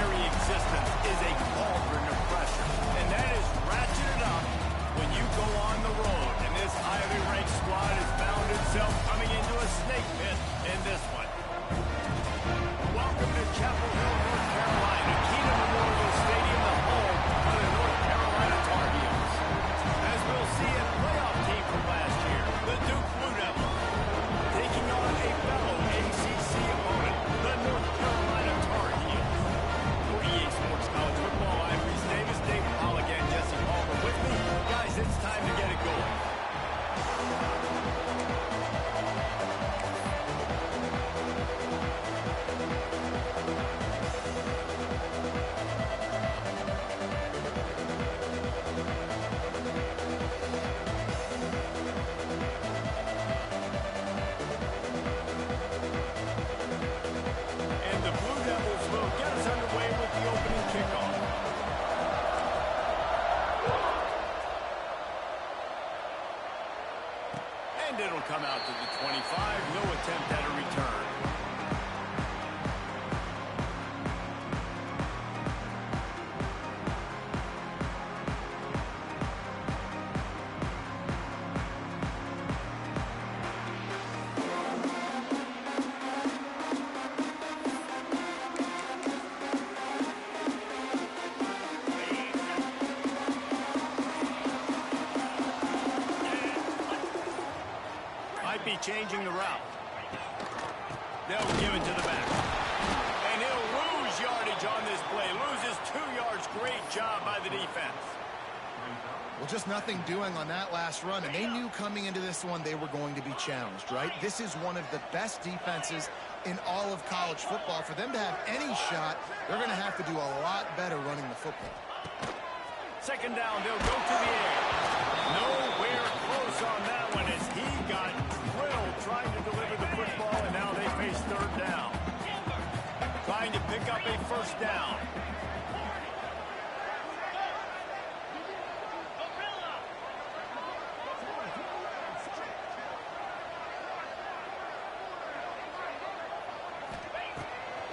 very existence is a cauldron of pressure, and that is ratcheted up when you go on the road. And this highly ranked squad has found itself coming into a snake pit in this one. Welcome to Chapel Hill, North Carolina, Keenan Memorial Stadium, the home of the North Carolina Tar Heels. As we'll see, a playoff team from last year, the Duke Blue Devils, taking on a fellow ACC opponent, the North Carolina Tar Heels. For EA Sports College Football, I'm Reese Davis, David Hall again, Jesse Palmer with me. Guys, it's time to get it going. And it'll come out to the 25. No attempt at a return. Be changing the route. They'll give it to the back. And he'll lose yardage on this play. Loses 2 yards. Great job by the defense. Well, just nothing doing on that last run, and they knew coming into this one they were going to be challenged, right? This is one of the best defenses in all of college football. For them to have any shot, they're going to have to do a lot better running the football. Second down, they'll go to the air. Nowhere close on that one as he got drilled trying to deliver the football, and now they face third down. Trying to pick up a first down.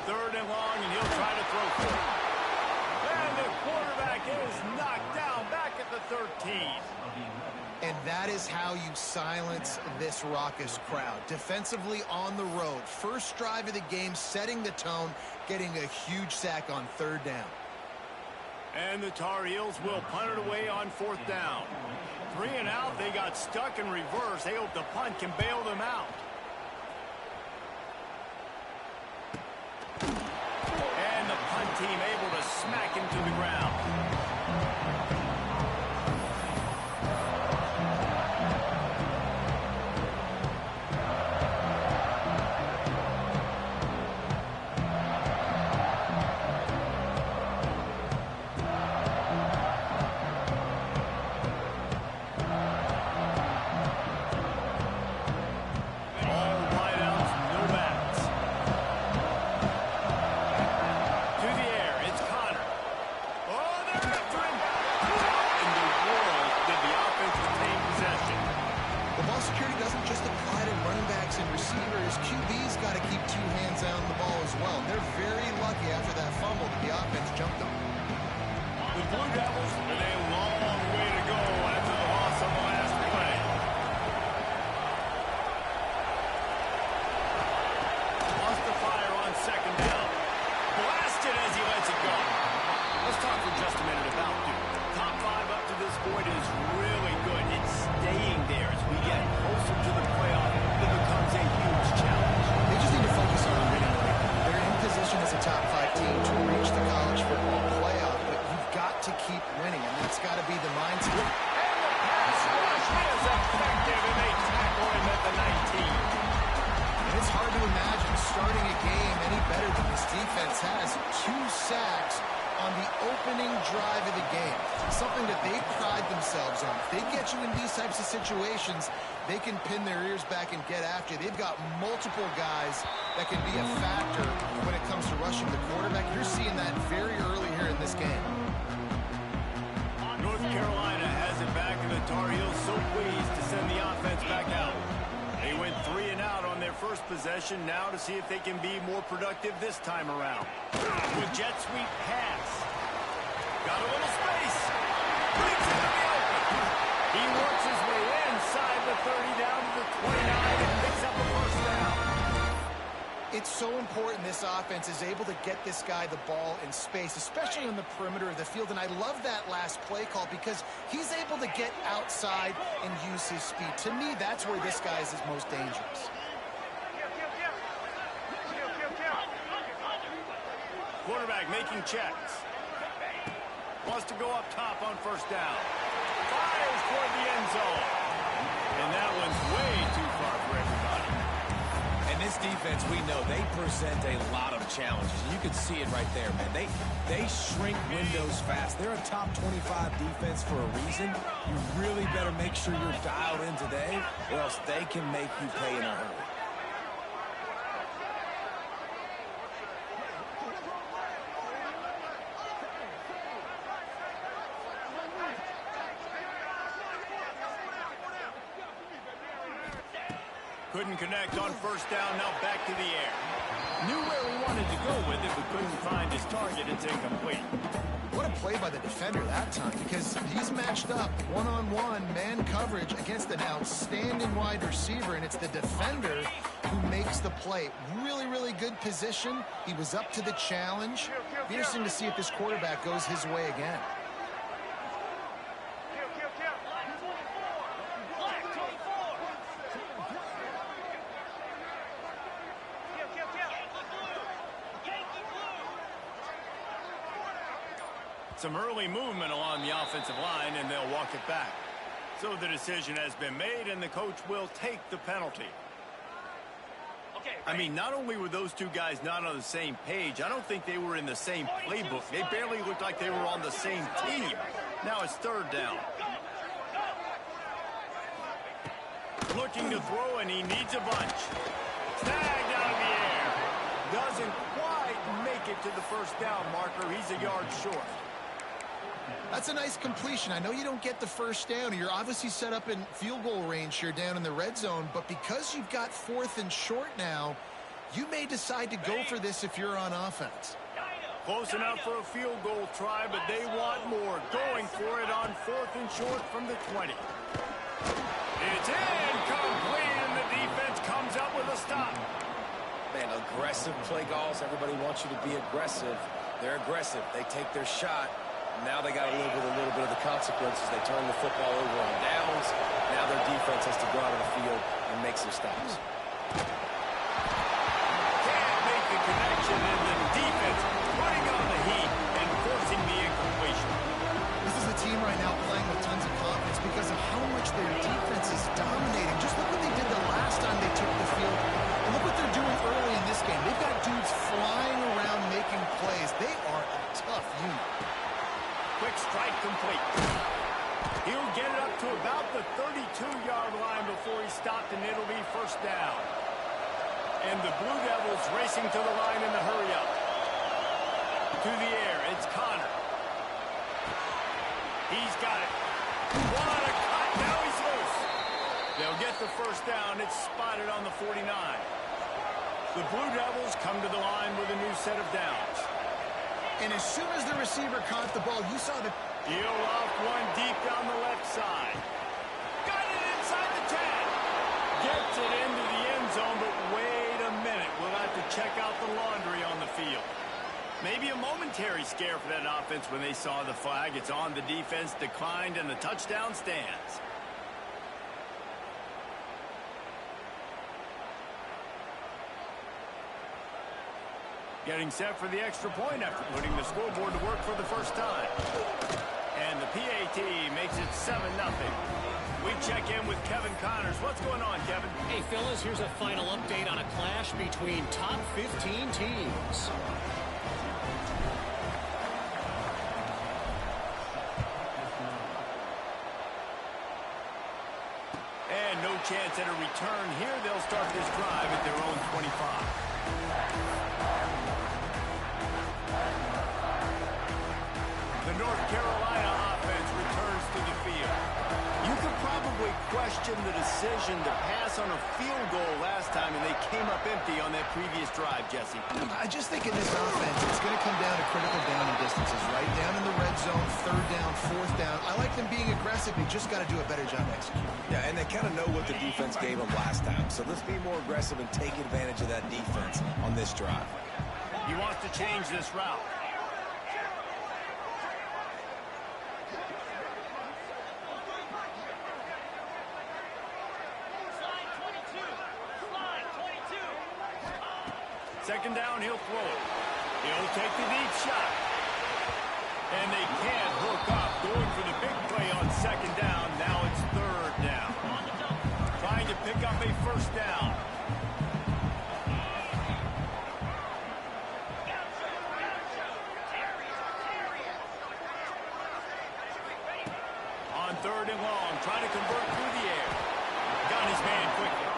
Third and long, and he'll try to throw for it. And the quarterback is knocked down back at the 13. And that is how you silence this raucous crowd. Defensively on the road. First drive of the game, setting the tone, getting a huge sack on third down. And the Tar Heels will punt it away on fourth down. 3 and out, they got stuck in reverse. They hope the punt can bail them out. And the punt team able to smack him to the ground. Situations, they can pin their ears back and get after. They've got multiple guys that can be a factor when it comes to rushing the quarterback. You're seeing that very early here in this game. North Carolina has it back, and the Tar Heels so pleased to send the offense back out. They went 3 and out on their first possession. Now to see if they can be more productive this time around. With jet sweep pass. Got a little space. Brings it to the open. He works his way inside the 30 down to the 29 and picks up a first down. It's so important this offense is able to get this guy the ball in space, especially on the perimeter of the field. And I love that last play call because he's able to get outside and use his speed. To me, that's where this guy is his most dangerous. Quarterback making checks. Wants to go up top on first down. Fires toward the end zone. And that one's way too far for everybody. And this defense, we know, they present a lot of challenges. You can see it right there, man. They shrink windows fast. They're a top 25 defense for a reason. You really better make sure you're dialed in today, or else they can make you pay in a hurry. Couldn't connect on first down, now back to the air. Knew where he wanted to go with it, but couldn't find his target. It's incomplete. What a play by the defender that time, because he's matched up one-on-one man coverage against an outstanding wide receiver, and it's the defender who makes the play. Really, really good position. He was up to the challenge. Be interesting to see if this quarterback goes his way again. Some early movement along the offensive line, and they'll walk it back. So the decision has been made, and the coach will take the penalty. I mean, not only were those two guys not on the same page, I don't think they were in the same playbook. They barely looked like they were on the same team. Now it's third down. Looking to throw, and he needs a bunch. Snagged out of the air. Doesn't quite make it to the first down marker. He's a yard short. That's a nice completion. I know you don't get the first down. You're obviously set up in field goal range here down in the red zone, but because you've got 4th and short now, you may decide to go for this if you're on offense. Close enough for a field goal try, but they want more. Going for it on 4th and short from the 20. It's incomplete, and the defense comes up with a stop. Man, aggressive play calls. Everybody wants you to be aggressive. They're aggressive. They take their shot. Now they got to live with a little bit of the consequences. They turn the football over on downs. Now their defense has to go out on the field and make some stops. Can't make the connection, and the defense putting on the heat and forcing the incompletion. This is a team right now playing with tons of confidence because of how much their defense is dominating. Just look what they did the last time they took the field. And look what they're doing early in this game. They've got dudes flying around making plays. They are a tough unit. Quick strike complete. He'll get it up to about the 32-yard line before he's stopped, and it'll be first down. And the Blue Devils racing to the line in the hurry-up. To the air, it's Connor. He's got it. What a cut, now he's loose. They'll get the first down. It's spotted on the 49. The Blue Devils come to the line with a new set of downs. And as soon as the receiver caught the ball, you saw the... He'll off one deep down the left side. Got it inside the 10. Gets it into the end zone, but wait a minute. We'll have to check out the laundry on the field. Maybe a momentary scare for that offense when they saw the flag. It's on, the defense declined, and the touchdown stands. Getting set for the extra point after putting the scoreboard to work for the first time. And the PAT makes it 7-0. We check in with Kevin Connors. What's going on, Kevin? Hey, fellas, here's a final update on a clash between top 15 teams. And no chance at a return here. They'll start this drive at their own 25. The North Carolina offense returns to the field. You could probably question the decision to pass on a field goal last time, and they came up empty on that previous drive, Jesse. I just think in this offense, it's going to come down to critical down and distances, right? Down in the red zone, third down, fourth down. I like them being aggressive. They just got to do a better job executing. Yeah, and they kind of know what the defense gave them last time. So let's be more aggressive and take advantage of that defense on this drive. He wants to change this route. Second down, he'll throw it. He'll take the deep shot. And they can't hook up. Going for the big play on second down. Now it's third down. Trying to pick up a first down. On third and long, trying to convert through the air. Got his man quickly.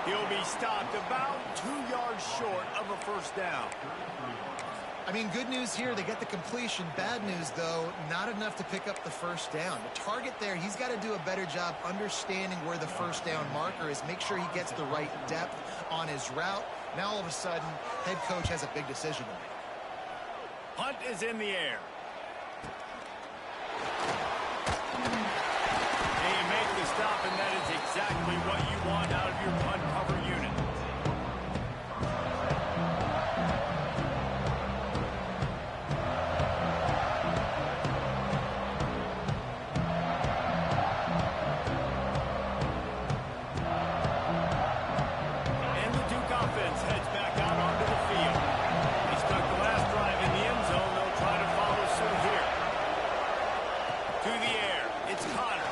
He'll be stopped about 2 yards short of a first down. I mean, good news here, they get the completion. Bad news, though, not enough to pick up the first down. The target there, he's got to do a better job understanding where the first down marker is, make sure he gets the right depth on his route. Now, all of a sudden, head coach has a big decision to make. Punt is in the air. They make the stop, and that is exactly what you want out of your punt cover unit. And the Duke offense heads back out onto the field. They stuck the last drive in the end zone. They'll try to follow suit here. To the air. It's Connor.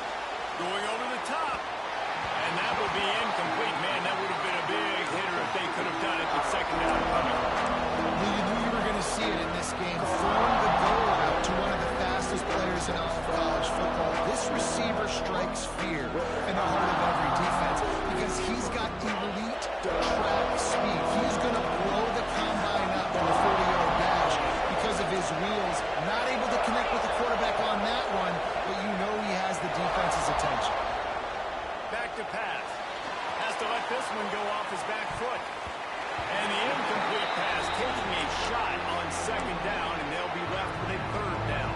Going over the top. And that will be incomplete. Man, that would have been a big hitter if they could have done it, but second down coming. Well, you knew you were going to see it in this game. Throwing the goal route to one of the fastest players in all of college football. This receiver strikes fear in the heart of every defense because he's got elite track speed. He's going to blow the combine up on the 40-yard dash because of his wheels. Not able to connect with the quarterback on that one, but you know he has the defense's attention. Back to pass. Has to let this one go off his back foot. And the incomplete pass taking a shot on second down, and they'll be left with a third down.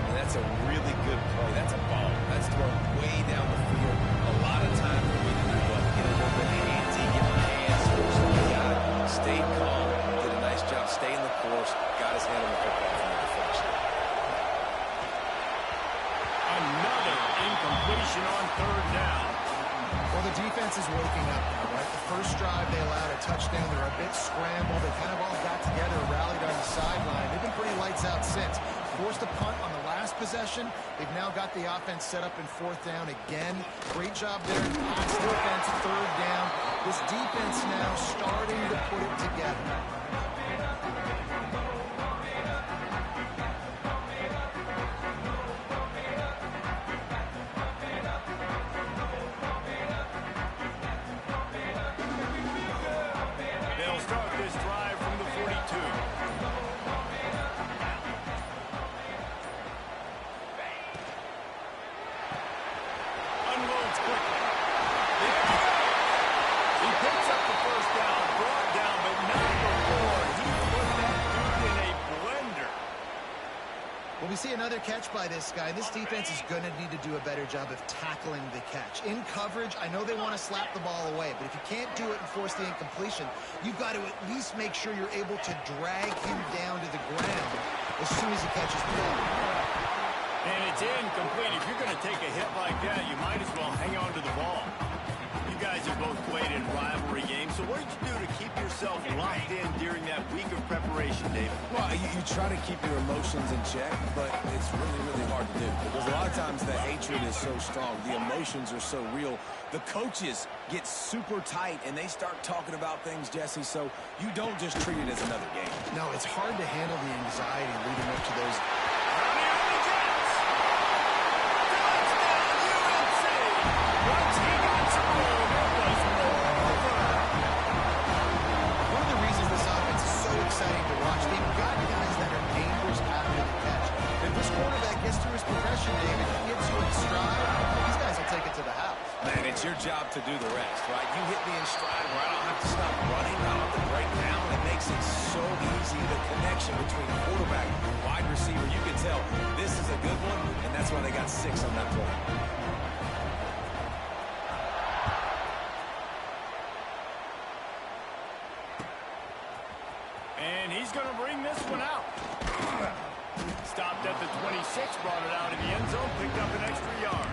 And that's a really good play. That's a ball. That's thrown way down the field. A lot of time for me to do what? Get a little bit handsy, get my hands, force on the guy. Stayed calm, did a nice job staying the course, got his hand on the football from the deflection. Another incompletion on third down. Well, the defense is waking up now, right? The first drive, they allowed a touchdown. They're a bit scrambled. They kind of all got together, rallied on the sideline. They've been pretty lights out since. Forced a punt on the last possession. They've now got the offense set up in fourth down again. Great job there. Pass defense, third down. This defense now starting to put it together. They'll start this drive from the 42. Unloads quickly. He picks up the first down, brought down, but not before. He put that dude in a blender. Well, we see another catch by this guy. This defense is going to need to do a better job of tackling the catch. In coverage, I know they want to slap the ball away, but if you can't do it and force the incompletion, you've got to at least make sure you're able to drag him down to the ground as soon as he catches the ball. And it's incomplete. If you're going to take a hit like that, you might as well hang on to the ball. You guys have both played in rivalry games, so what did you do to keep yourself locked in during that week of preparation, David? Well, you try to keep your emotions in check, but it's really, really hard to do. Because a lot of times the hatred is so strong. The emotions are so real. The coaches get super tight, and they start talking about things, Jesse, so you don't just treat it as another game. No, it's hard to handle the anxiety leading up to those. One of the reasons this offense is so exciting to watch, they've got guys that are dangerous after the catch. If this quarterback gets to his progression, David, he gets you in stride, he's It's your job to do the rest, right? You hit me in stride where I don't have to stop running. I don't have to break down. It makes it so easy. The connection between quarterback and wide receiver, you can tell this is a good one, and that's why they got 6 on that play. And he's going to bring this one out. Stopped at the 26, brought it out in the end zone, picked up an extra yard.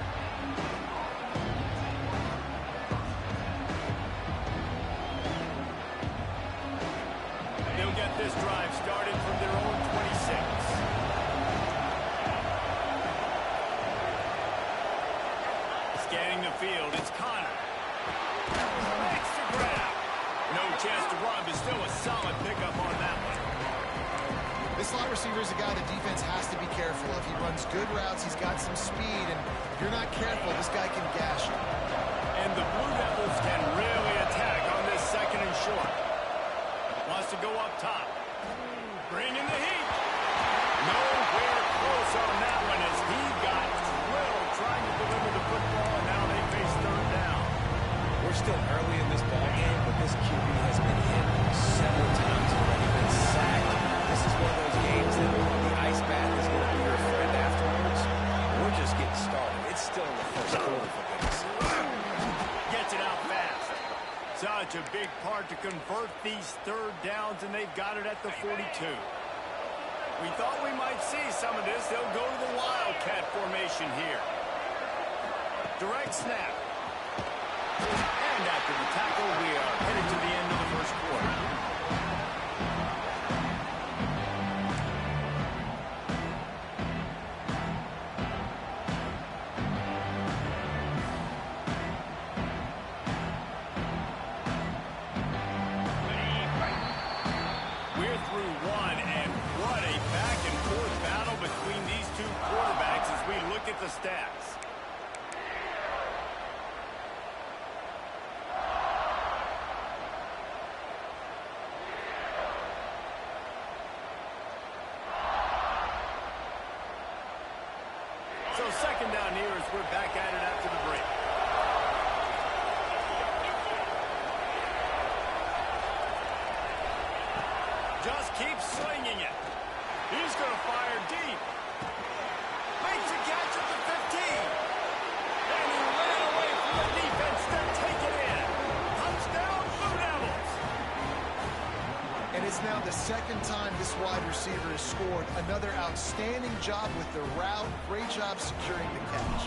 They'll get this drive started from their own 26. Scanning the field, it's Connor. Makes the grab. No chance to run, but still a solid pickup on that one. This slot receiver is a guy the defense has to be careful of. He runs good routes, he's got some speed, and if you're not careful, this guy can gash you. And the Blue Devils can really attack on this second and short. Wants to go up top. Bring in the heat. Nowhere close on that one as he got drilled trying to deliver the football, and now they face third down. We're still early in this ball game, but this QB has been hit several times already, been sacked. This is one of those games that the ice bath is going to be your friend afterwards. We're just getting started. It's still in the first quarter, for goodness sake. Gets it out fast. Such a big part to convert these third downs, and they've got it at the 42. We thought we might see some of this. They'll go to the Wildcat formation here. Direct snap. And after the tackle, we are headed to the end of the first quarter. We're through one, and what a back-and-forth battle between these two quarterbacks as we look at the stats. So second down here as we're back at it after the break. Just keeps slinging it. He's going to fire deep. Makes a catch at the 15. And he ran away from the defense to take it in. Touchdown, Blue Devils. And it's now the second time this wide receiver has scored. Another outstanding job with the route. Great job securing the catch.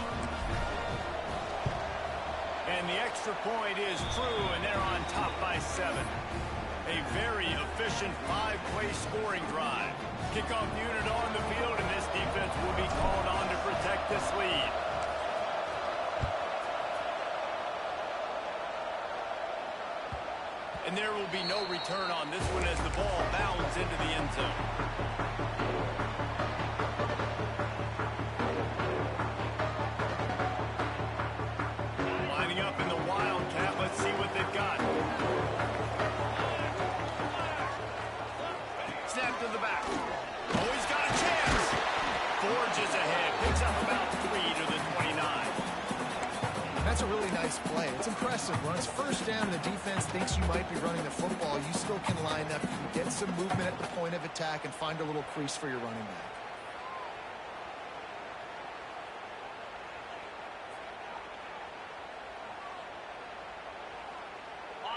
And the extra point is true, and they're on top by 7. A very efficient 5-play scoring drive. Kickoff unit on the field, and this defense will be called on to protect this lead. And there will be no return on this one as the ball bounds into the end zone. Lining up in the Wildcat. Let's see what they've got. Snap to the back. Oh, he's got a chance. Forges ahead. Picks up about 3 to the 29. That's a really nice play. It's impressive. When it's first down and the defense thinks you might be running the football, you still can line up. You can get some movement at the point of attack and find a little crease for your running back.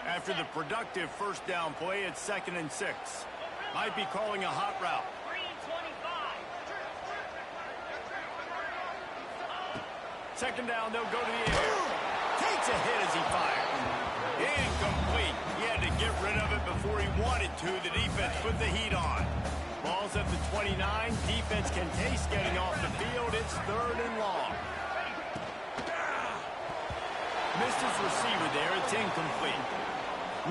After the productive first down play, it's 2nd and 6. Might be calling a hot route. Second down, they'll go to the air. Takes a hit as he fires. Incomplete. He had to get rid of it before he wanted to. The defense put the heat on. Ball's at the 29. Defense can taste getting off the field. It's 3rd and long. Missed his receiver there. It's incomplete.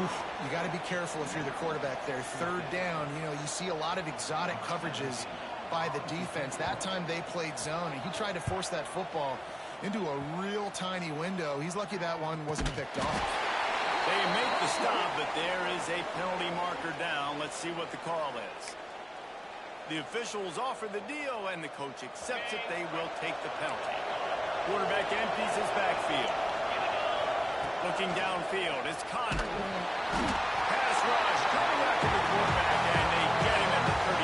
Oof, you got to be careful if you're the quarterback there. 3rd down, you see a lot of exotic coverages by the defense. That time they played zone, and he tried to force that football into a real tiny window. He's lucky that one wasn't picked off. They make the stop, but there is a penalty marker down. Let's see what the call is. The officials offer the deal, and the coach accepts it. They will take the penalty. Quarterback empties his backfield. field. It's Connor. Pass rush coming after the quarterback, and they get him at the 32.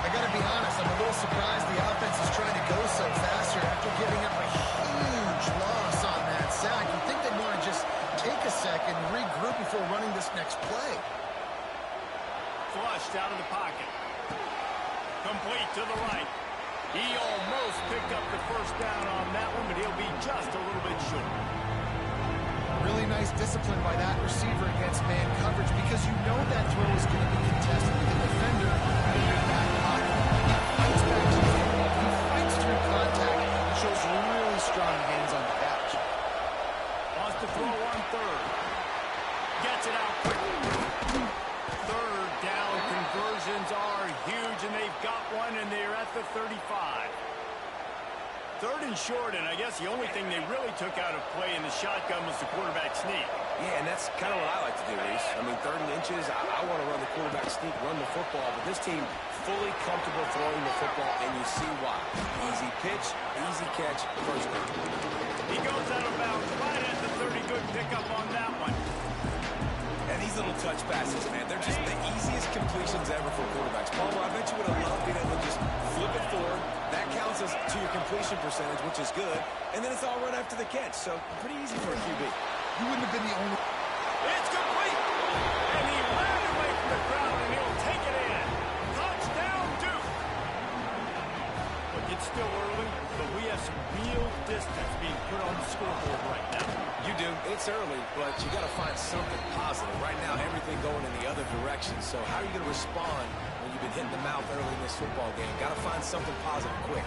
I got to be honest, I'm a little surprised the offense is trying to go so fast here after giving up a huge loss on that sack. You think they'd want to just take a second, regroup before running this next play. Flushed out of the pocket. Complete to the right. He almost picked up the first down on that one, but he'll be just a little bit short. Really nice discipline by that receiver against man coverage because you know that throw is going to be contested with the defender in your back pocket. He fights back to the football. He fights through contact and shows really strong hands on the catch. Wants to throw on third. Gets it out quickly. Third down conversions are huge, and they've got one, and they're at the 35. Third and short, and I guess the only thing they really took out of play in the shotgun was the quarterback sneak. Yeah, and that's kind of what I like to do, Reese. I mean, 3rd and inches, I want to run the quarterback sneak, run the football, but this team fully comfortable throwing the football, and you see why. Easy pitch, easy catch, first down. He goes out of bounds right at the 30. Good pickup on that one. And these little touch passes, man, they're just the easiest completions ever for quarterbacks. Palmer, I bet you would have loved being able to just flip it forward. That counts as to your completion percentage, which is good. And then it's all run after the catch, so pretty easy for a QB. You wouldn't have been the only... It's complete! And he ran away from the crowd, and he'll take it in. Touchdown, Duke! Look, it's still early, but we have some real distance being put on the scoreboard right now. You do. It's early, but you got to find something positive. Right now, everything going in the other direction. So how are you going to respond when you've been hitting the mouth early in this football game? Got to find something positive quick.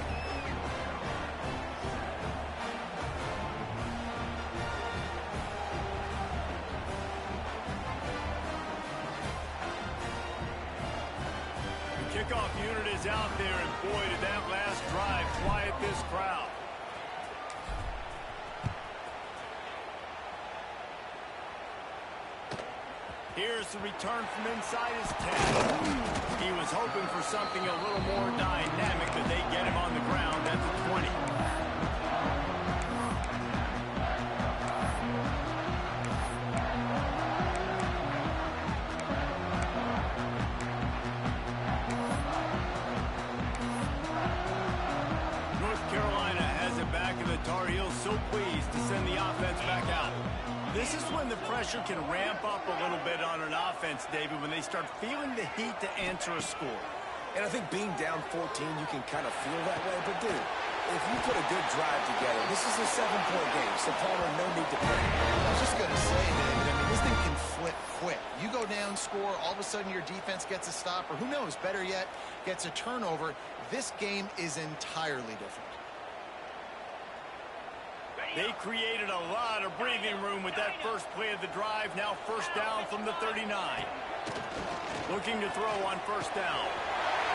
The kickoff unit is out there, and boy, did that last drive quiet this crowd. Here's the return from inside his 10. He was hoping for something a little more dynamic, but they get him on the ground at the 20. North Carolina has it back, and the Tar Heels so pleased to send the offense back out. This is when the pressure can ramp up a little bit on an offense, David, when they start feeling the heat to answer a score. And I think being down 14, you can kind of feel that way. But, dude, if you put a good drive together, this is a 7-point game, so Palmer, no need to panic. I was just going to say, David, I mean, this thing can flip quick. You go down, score, all of a sudden your defense gets a stop, or who knows, better yet, gets a turnover. This game is entirely different. They created a lot of breathing room with that first play of the drive. Now first down from the 39. Looking to throw on first down.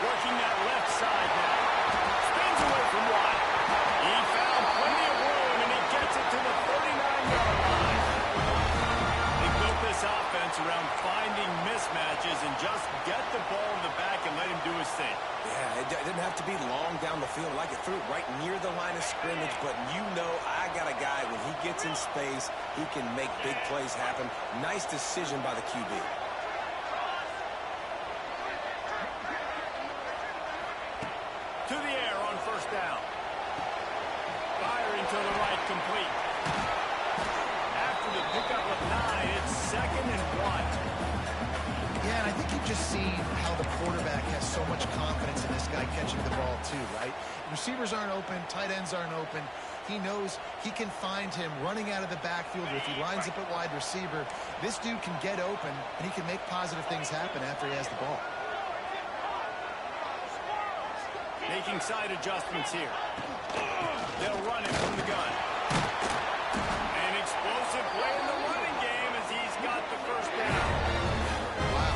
Working that left side now. Spins away from Watt. He found plenty of room, and he gets it to the 39-yard line. They built this offense around finding mismatches and just get the ball in the back and let him do his thing. Yeah, it didn't have to be long down the field. Like it threw it right near the line of scrimmage, but you know I got a guy, when he gets in space, he can make big plays happen. Nice decision by the QB. To the air on first down. Firing to the right, complete. After the pickup of 9, it's 2nd and 1. Yeah, and I think you've just seen how the quarterback has so much confidence in this guy catching the ball too, right? Receivers aren't open, tight ends aren't open. He knows he can find him running out of the backfield, or if he lines up at wide receiver, this dude can get open, and he can make positive things happen after he has the ball. Making side adjustments here. They'll run it from the gun. An explosive play in the running game as he's got the first down. Wow,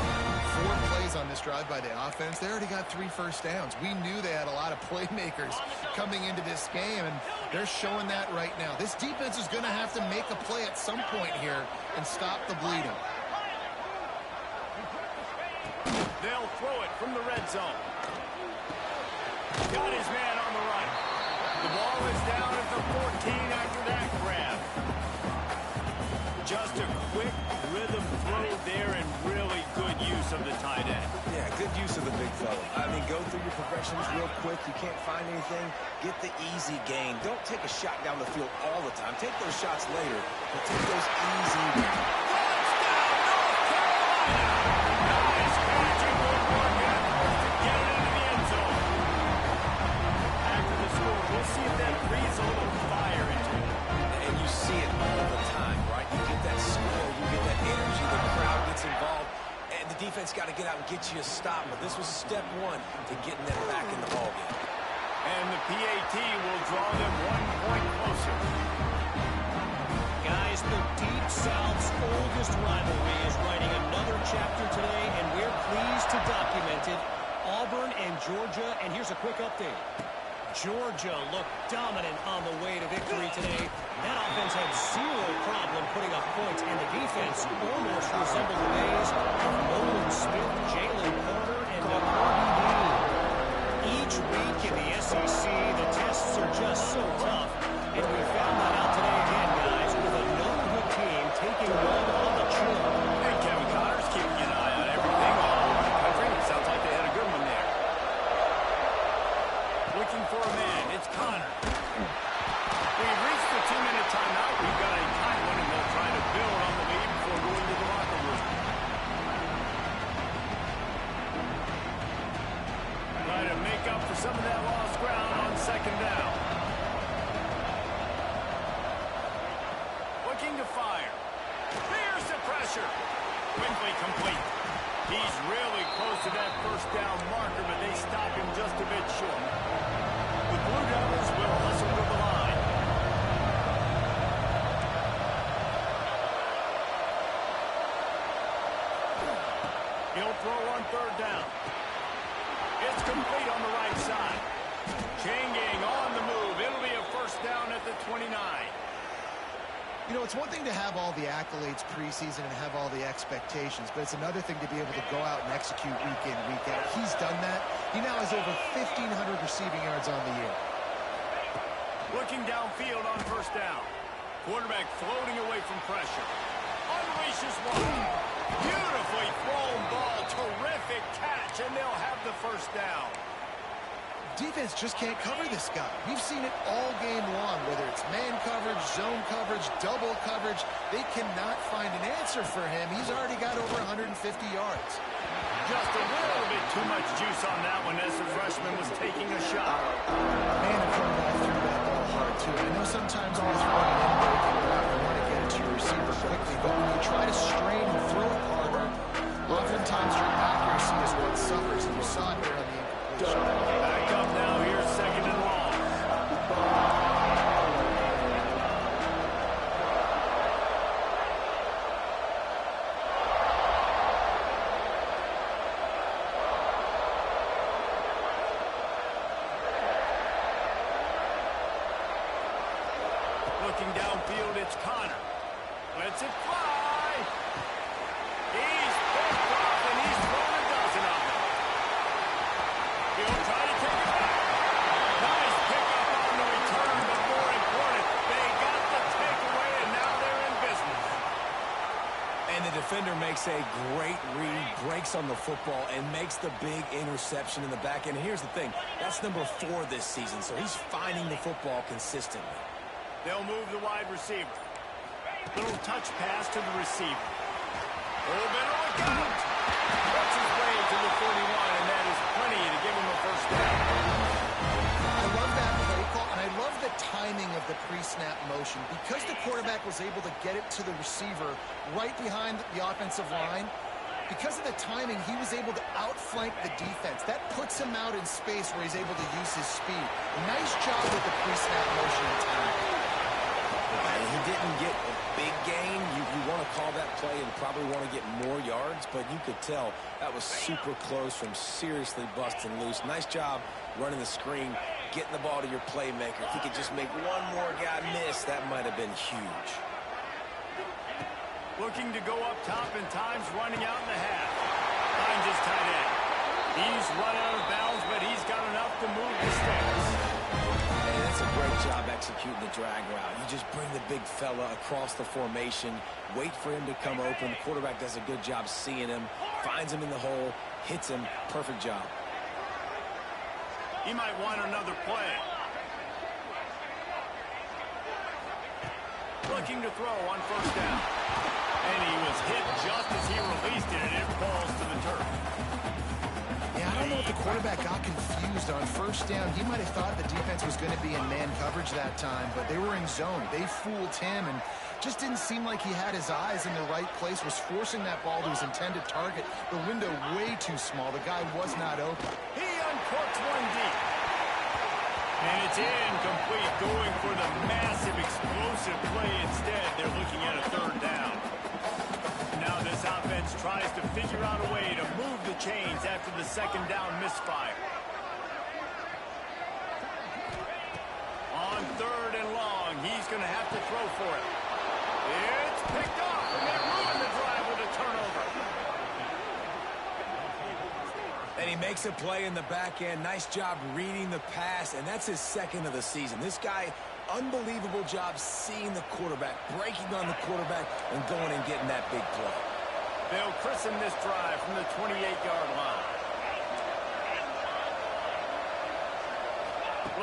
4 plays on this drive by the offense. They already got 3 first downs. We knew they had a lot of playmakers coming into this game, and they're showing that right now. This defense is going to have to make a play at some point here and stop the bleeding. They'll throw it from the red zone. Got his man on the right. The ball is down at the 14 after that grab. Just a quick rhythm throw there and really good use of the tight end. Yeah, good use of the big fella. I mean, go through your progressions real quick. You can't find anything. Get the easy gain. Don't take a shot down the field all the time. Take those shots later, but take those easy. Touchdown, North Carolina! Nice catching good work efforts to get it into the end zone. After the score, we'll see if that breathes a little fire into it. And you see it all the time, right? You get that score, you get that energy, the crowd gets involved, and the defense got to get out and get you a stop. But this was step one to getting them back in the ballgame. And the PAT will draw them 1 point closer. Guys, the Deep South's oldest rivalry is writing another chapter today, and we're pleased to document it. Auburn and Georgia, and here's a quick update. Georgia looked dominant on the way to victory today. That offense had zero problem putting up points, and the defense almost resembled the days of Nolan Smith, Jalen Carter, and Corby Dean. Each week in the SEC, the tests are just so tough, and we found that out today again, guys, with another good team taking one on the chin. And Kevin Connor's keeping an eye on everything all over the country. It sounds like they had a good one there. Looking for a man. It's Connor. We've reached the 2-minute timeout. We've got a tight one, and they'll try to build on the lead before going to the locker room. Try to make up for some of that lost ground on second down. Looking to fire. There's the pressure. Quickly complete. He's really close to that first down marker, but they stop him just a bit short. The Blue Devils will hustle to the line. He'll throw on third down. It's complete on the right side. Chain gang on the move. It'll be a first down at the 29. You know, it's one thing to have all the accolades preseason and have all the expectations, but it's another thing to be able to go out and execute week in, week out. He's done that. He now has over 1,500 receiving yards on the year. Looking downfield on first down. Quarterback floating away from pressure. Unleashes one. Beautifully thrown ball. Terrific catch, and they'll have the first down. Defense just can't cover this guy. We've seen it all game long, whether it's man coverage, zone coverage, double coverage. They cannot find an answer for him. He's already got over 150 yards. Just a little bit too much juice on that one as the freshman was taking a shot. Man in front of that threw that ball hard, too. I know sometimes when you're throwing an in-breaking route, you want to get it to your receiver quickly, but when you try to strain and throw it harder, oftentimes your accuracy is what suffers, and you saw it there on the incompletion. Back up now. Here's second and long. Looking downfield, it's Connor. Lets it fly. He's picked off, and he's thrown a dozen of them. He'll try to take it back. Nice pickup on the return, but more important, they got the takeaway, and now they're in business. And the defender makes a great read, breaks on the football, and makes the big interception in the back end. Here's the thing, that's number 4 this season, so he's finding the football consistently. They'll move the wide receiver. Little touch pass to the receiver. Oh, better look out. Works his way to the 41, and that is plenty to give him a first down. I love that play call, and I love the timing of the pre-snap motion. Because the quarterback was able to get it to the receiver right behind the offensive line, because of the timing, he was able to outflank the defense. That puts him out in space where he's able to use his speed. Nice job with the pre-snap motion and timing. He didn't get a big gain. You want to call that play and probably want to get more yards, but you could tell that was super close from seriously busting loose. Nice job running the screen, getting the ball to your playmaker. If he could just make one more guy miss, that might have been huge. Looking to go up top, and time's running out in the half. Finds his tight end. He's run out of bounds, but he's got enough to move the sticks. And that's a job executing the drag route. You just bring the big fella across the formation, wait for him to come open. The quarterback does a good job seeing him, finds him in the hole, hits him. Perfect job. He might want another play. Looking to throw on first down. And he was hit just as he released it, and it falls to the turf. Yeah, I don't know if the quarterback got confused on first down. He might have thought the defense was going to be in man coverage that time, but they were in zone. They fooled him and just didn't seem like he had his eyes in the right place, was forcing that ball to his intended target. The window way too small. The guy was not open. He uncorks one deep. And it's incomplete, going for the massive explosive play instead. They're looking at a third down. Now this offense tries to figure out a way to move the chains after the second down misfire. On third and long, he's going to have to throw for it. It's picked off, and they ruin the drive with a turnover. And he makes a play in the back end. Nice job reading the pass, and that's his second of the season. This guy, unbelievable job seeing the quarterback, breaking on the quarterback, and going and getting that big play. They'll christen this drive from the 28-yard line.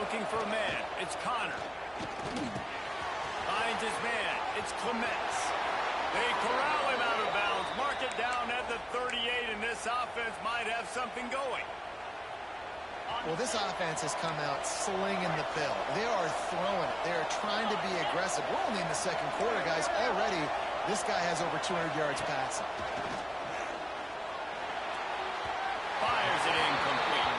Looking for a man. It's Connor. Finds his man. It's Clements. They corral him out of bounds. Mark it down at the 38, and this offense might have something going. Well, this offense has come out slinging the pill. They are throwing it. They are trying to be aggressive. We're only in the second quarter, guys. Already, this guy has over 200 yards passing. Fires it incomplete.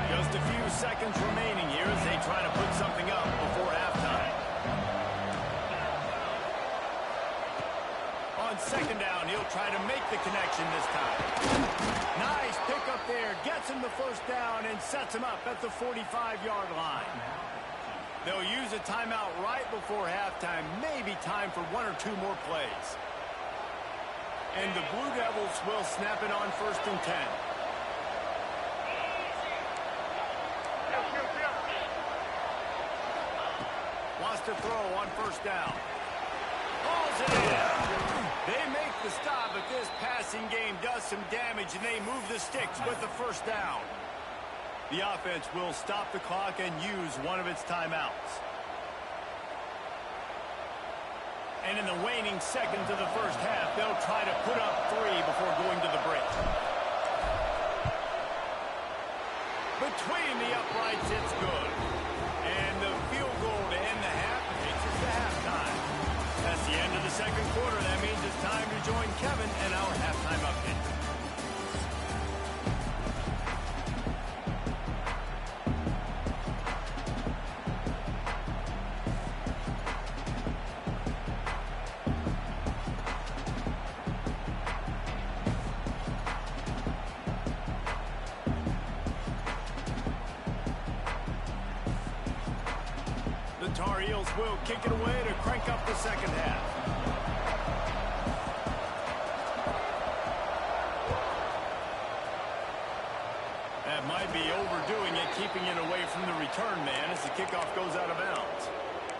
Just a few seconds remaining here as they try to put something up before halftime. On second down, he'll try to make the connection this time. Nice pickup there. Gets him the first down and sets him up at the 45-yard line. They'll use a timeout right before halftime. Maybe time for one or two more plays. And the Blue Devils will snap it on first and 10. Wants to throw on first down. Hauls it in. They make the stop, but this passing game does some damage, and they move the sticks with the first down. The offense will stop the clock and use one of its timeouts. And in the waning seconds of the first half, they'll try to put up 3 before going to the break. Between the uprights, it's good. And the field goal to end the half takes us to halftime. That's the end of the second quarter. That means it's time to join Kevin and our halftime update. Tar Heels will kick it away to crank up the second half. That might be overdoing it, keeping it away from the return man as the kickoff goes out of bounds.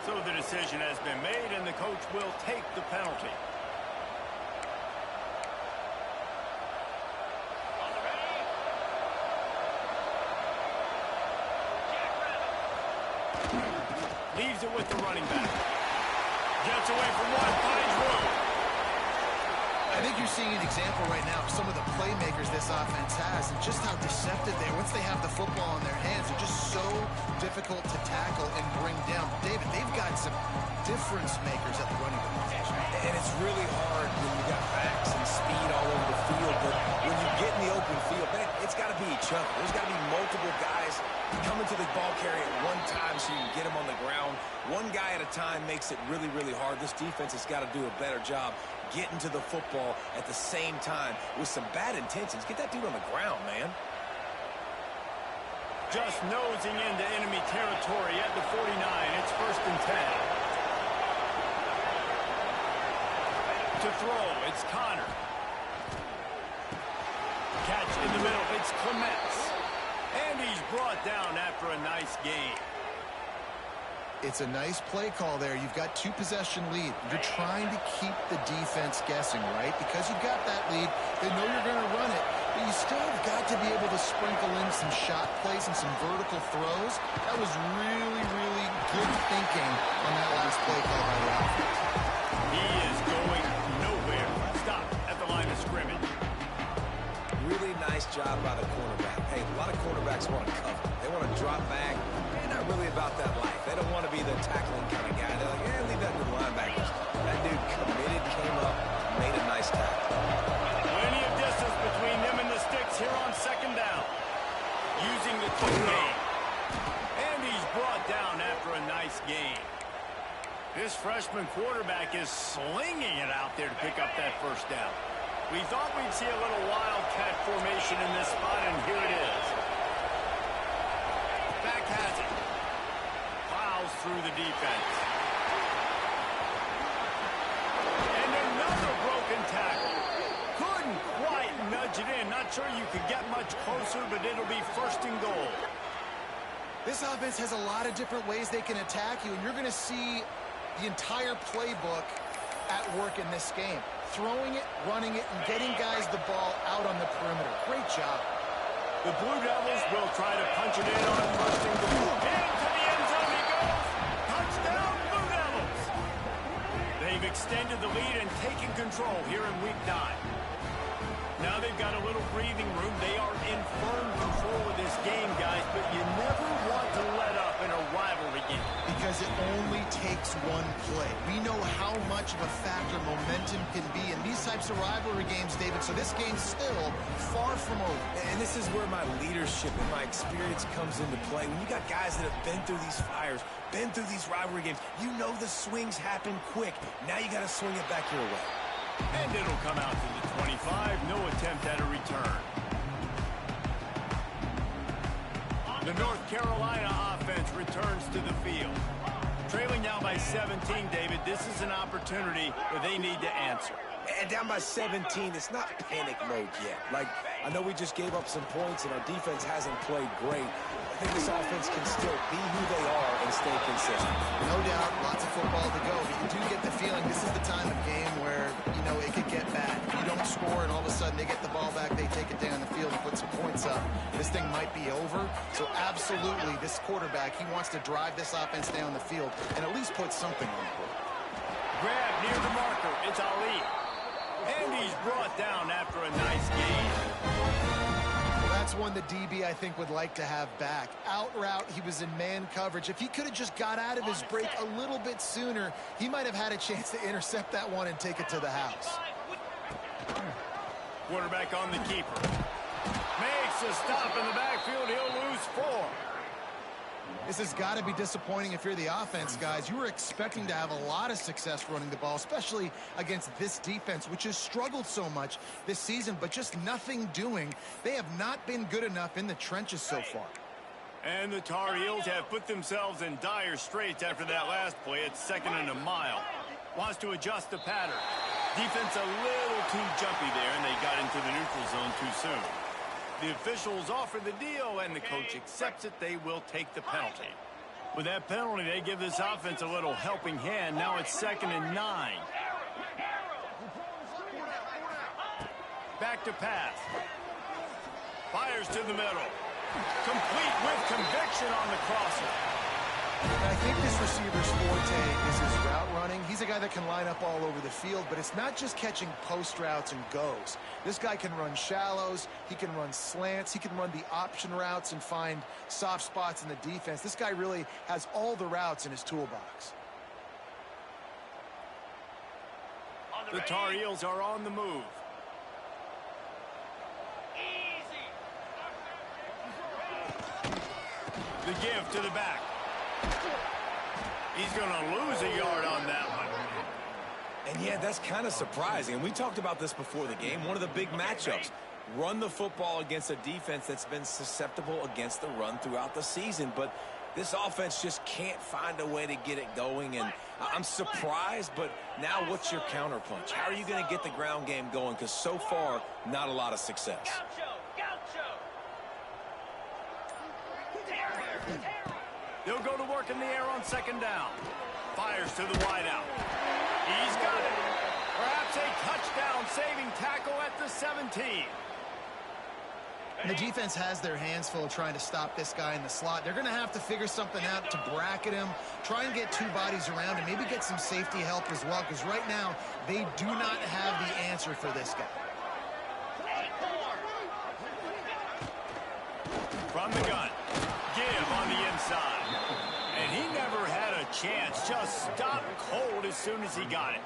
So the decision has been made, and the coach will take the penalty. Leaves it with the running back. Gets away from one, finds room. I think you're seeing an example right now of some of the playmakers this offense has and just how deceptive they are. Once they have the football in their hands, they're just so difficult to tackle and bring down. David, they've got some difference makers at the running back position. And it's really hard when you got backs and speed all over the field, but when you get in the open field, man, it's got to be each other. There's got to be multiple guys coming to the ball carrier at one time so you can get him on the ground. One guy at a time makes it really, really hard. This defense has got to do a better job getting to the football at the same time with some bad intentions. Get that dude on the ground, man. Just nosing into enemy territory at the 49. It's first and 10. To throw, it's Connor. Catch in the middle, it's Clements. brought down after a nice gain. It's a nice play call there. You've got 2-possession lead. You're trying to keep the defense guessing, right? Because you've got that lead, they know you're going to run it, but you still have got to be able to sprinkle in some shot plays and some vertical throws. That was really, really good thinking on that last play call by the offense. He is going nowhere. Stop at the line of scrimmage. Really nice job by the cornerback. Hey, a lot of cornerbacks want to cover. They want to drop back. They're not really about that life. They don't want to be the tackling kind of guy. They're like, yeah, leave that to the linebackers. That dude committed, came up, made a nice tackle. Plenty of distance between them and the sticks here on second down. Using the quick game. And he's brought down after a nice gain. This freshman quarterback is slinging it out there to pick up that first down. We thought we'd see a little wildcat formation in this spot, and here it is. Back has it. Plows through the defense. And another broken tackle. Couldn't quite nudge it in. Not sure you could get much closer, but it'll be first and goal. This offense has a lot of different ways they can attack you, and you're going to see the entire playbook at work in this game. Throwing it, running it, and getting guys the ball out on the perimeter. Great job. The Blue Devils will try to punch it in on first and goal. Into the end zone he goes. Touchdown, Blue Devils. They've extended the lead and taken control here in Week 9. Now they've got a little breathing room. They are in firm control of this game, guys, but you never want to let up in a rivalry game. Because it only takes one play. We know how much of a factor momentum can be in these types of rivalry games, David, so this game's still far from over. And this is where my leadership and my experience comes into play. When you got guys that have been through these fires, been through these rivalry games, you know the swings happen quick. Now you got to swing it back your way. And it'll come out to the 25. No attempt at a return. The North Carolina offense returns to the field. Trailing now by 17, David. This is an opportunity that they need to answer. And down by 17, it's not panic mode yet. Like, I know we just gave up some points and our defense hasn't played great. I think this offense can still be who they are and stay consistent. No doubt, lots of football to go, but you do get the feeling this is the time of game where, you know, it could get bad. If you don't score and all of a sudden they get the ball back, they take it down the field and put some points up, this thing might be over. So absolutely, this quarterback, he wants to drive this offense down the field and at least put something on the board. Grab near the marker. It's Ali. And he's brought down after a nice gain. That's one the DB, I think, would like to have back. Out route, he was in man coverage. If he could have just got out of his break a little bit sooner, he might have had a chance to intercept that one and take it to the house. Quarterback on the keeper. Makes a stop in the backfield. He'll lose 4. This has got to be disappointing if you're the offense, guys. You were expecting to have a lot of success running the ball, especially against this defense, which has struggled so much this season, but just nothing doing. They have not been good enough in the trenches so far. And the Tar Heels have put themselves in dire straits after that last play. It's 2nd and a mile. Wants to adjust the pattern. Defense a little too jumpy there, and they got into the neutral zone too soon. The officials offer the deal, and the coach accepts it. They will take the penalty. With that penalty, they give this offense a little helping hand. Now it's 2nd and 9. Back to pass. Fires to the middle. Complete with conviction on the crosser. And I think this receiver's forte is his route running. He's a guy that can line up all over the field, but it's not just catching post routes and goes. This guy can run shallows, he can run slants, he can run the option routes and find soft spots in the defense. This guy really has all the routes in his toolbox. The Tar Heels are on the move. The give to the back. He's going to lose a yard on that one. And yeah, that's kind of surprising. And we talked about this before the game. One of the big matchups. Run the football against a defense that's been susceptible against the run throughout the season. But this offense just can't find a way to get it going. And I'm surprised, but now what's your counterpunch? How are you going to get the ground game going? Because so far, not a lot of success. They'll go to work in the air on second down. Fires to the wideout. He's got it. Perhaps a touchdown-saving tackle at the 17. And the defense has their hands full trying to stop this guy in the slot. They're going to have to figure something out to bracket him, try and get two bodies around him, maybe get some safety help as well, because right now they do not have the answer for this guy. From the gun, give on the inside. And he never had a chance, just stopped cold as soon as he got it.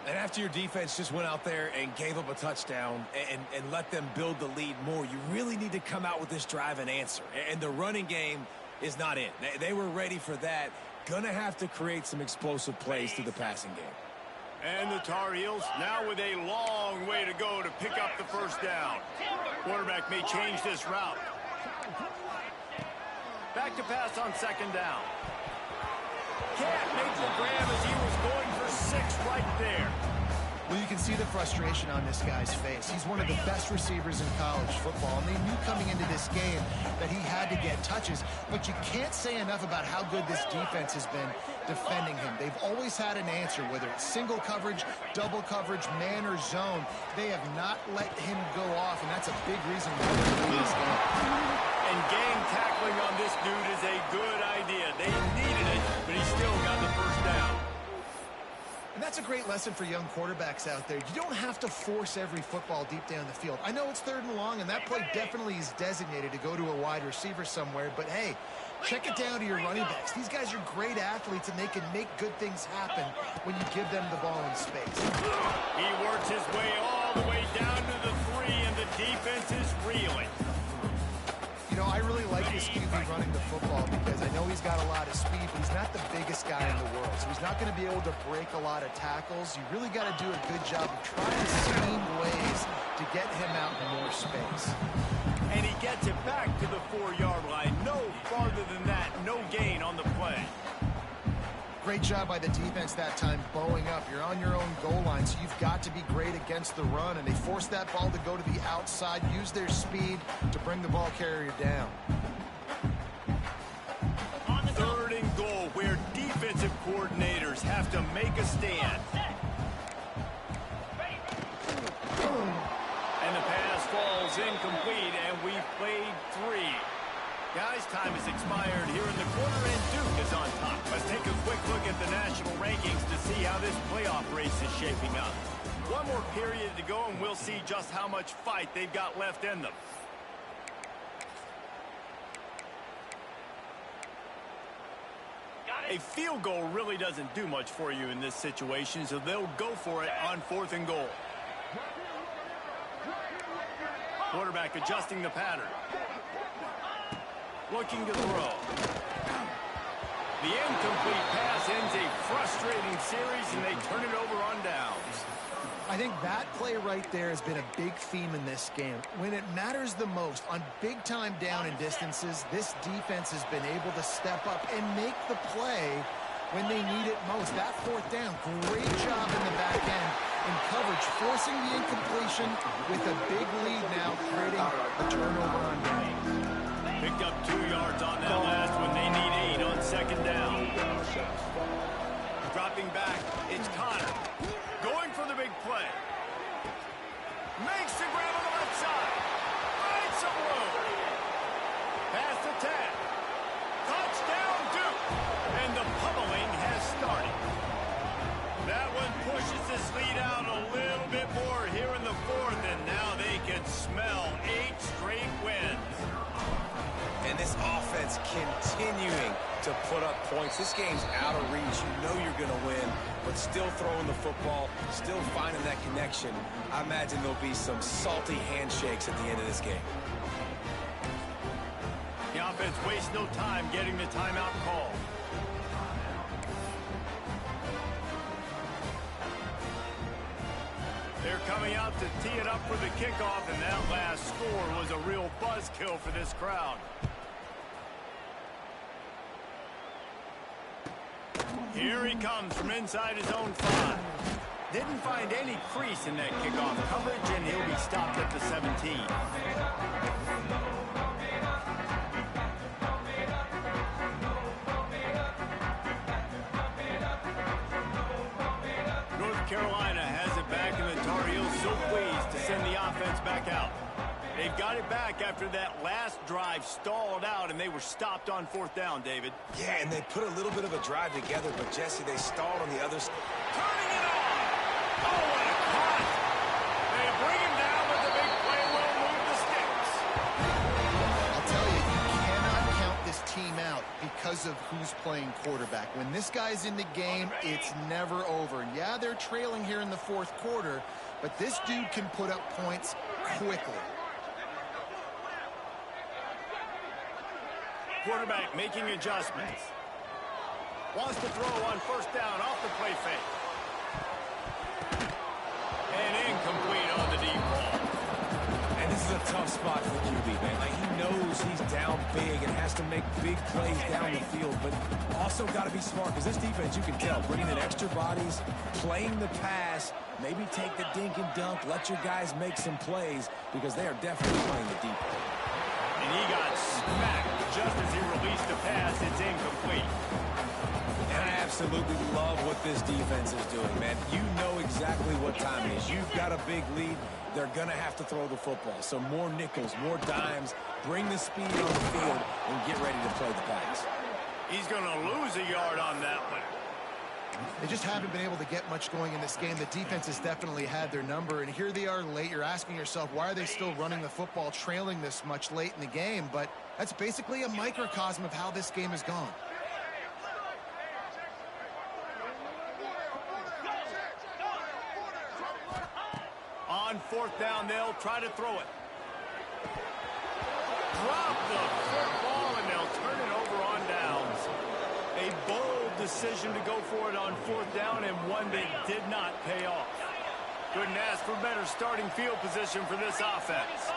And after your defense just went out there and gave up a touchdown and let them build the lead more, you really need to come out with this drive and answer. And the running game is not in. They were ready for that. Gonna have to create some explosive plays through the passing game. And the Tar Heels now with a long way to go to pick up the first down. Quarterback may change this route. Back to pass on second down. Can't make the grab as he was going for 6 right there. Well, you can see the frustration on this guy's face. He's one of the best receivers in college football, and they knew coming into this game that he had to get touches, but you can't say enough about how good this defense has been defending him. They've always had an answer, whether it's single coverage, double coverage, man or zone. They have not let him go off, and that's a big reason why they're winning this game. And gang tackling on this dude is a good idea. They needed it, but he still got the first down. And that's a great lesson for young quarterbacks out there. You don't have to force every football deep down the field. I know it's 3rd and long, and that play definitely is designated to go to a wide receiver somewhere, but hey, check it down to your running backs. These guys are great athletes, and they can make good things happen when you give them the ball in space. He works his way all the way down to the 3, and the defense is reeling. You know, I really like this QB running the football because I know he's got a lot of speed, but he's not the biggest guy in the world, so he's not going to be able to break a lot of tackles. You really got to do a good job of trying to scheme ways to get him out in more space. And he gets it back to the 4-yard line. No farther than that, no gain on the play. Great job by the defense that time, bowing up. You're on your own goal line, so you've got to be great against the run, and they forced that ball to go to the outside, use their speed to bring the ball carrier down. 3rd and goal, where defensive coordinators have to make a stand. And the pass falls incomplete, and we've played 3. Guys, time has expired here in the quarter, and Duke is on top. Let's take a quick look at the national rankings to see how this playoff race is shaping up. One more period to go, and we'll see just how much fight they've got left in them. A field goal really doesn't do much for you in this situation, so they'll go for it on 4th and goal. Quarterback adjusting the pattern. Looking to throw. The incomplete pass ends a frustrating series, and they turn it over on downs. I think that play right there has been a big theme in this game. When it matters the most, on big-time down and distances, this defense has been able to step up and make the play when they need it most. That 4th down, great job in the back end in coverage, forcing the incompletion with a big lead now, creating a turnover on downs. Picked up 2 yards on that last one. They need 8 on second down. Dropping back, it's Connor. Going for the big play. Makes the grab on the left side. Finds some room. Pass to 10. Touchdown, Duke. And the pummeling has started. That one pushes this lead out a little bit more here in the 4th, and now they can smell 8 straight wins. And this offense continuing to put up points. This game's out of reach. You know you're going to win, but still throwing the football, still finding that connection. I imagine there'll be some salty handshakes at the end of this game. The offense wastes no time getting the timeout call. They're coming out to tee it up for the kickoff, and that last score was a real buzzkill for this crowd. Here he comes from inside his own 5. Didn't find any crease in that kickoff coverage, and he'll be stopped at the 17. offense back out. They've got it back after that last drive stalled out, and they were stopped on 4th down, David. Yeah, and they put a little bit of a drive together, but, Jesse, they stalled on the other side. Turning it on! Oh, what a cut! They bring him down, but the big play will move the sticks. I'll tell you, you cannot count this team out because of who's playing quarterback. When this guy's in the game, it's never over. And yeah, they're trailing here in the 4th quarter, but this dude can put up points quickly. Quarterback making adjustments. Wants to throw on 1st down off the play fake. And incomplete on the deep ball. And this is a tough spot for QB, man. Like, he knows he's down big and has to make big plays down the field, but also got to be smart because this defense, you can tell, bringing in extra bodies, playing the pass, maybe take the dink and dunk, let your guys make some plays because they are definitely playing the deep ball. And he got smacked just as he released the pass. It's incomplete. And I absolutely love what this defense is doing, man. You know exactly what time it is. You've got a big lead. They're going to have to throw the football. So more nickels, more dimes, bring the speed on the field, and get ready to play the pass. He's going to lose a yard on that one. They just haven't been able to get much going in this game. The defense has definitely had their number, and here they are late. You're asking yourself, why are they still running the football, trailing this much late in the game? But that's basically a microcosm of how this game has gone. On 4th down, they'll try to throw it. Drop the football, and they'll turn it over on downs. A bold decision to go for it on 4th down, and one that did not pay off. Couldn't ask for better starting field position for this offense.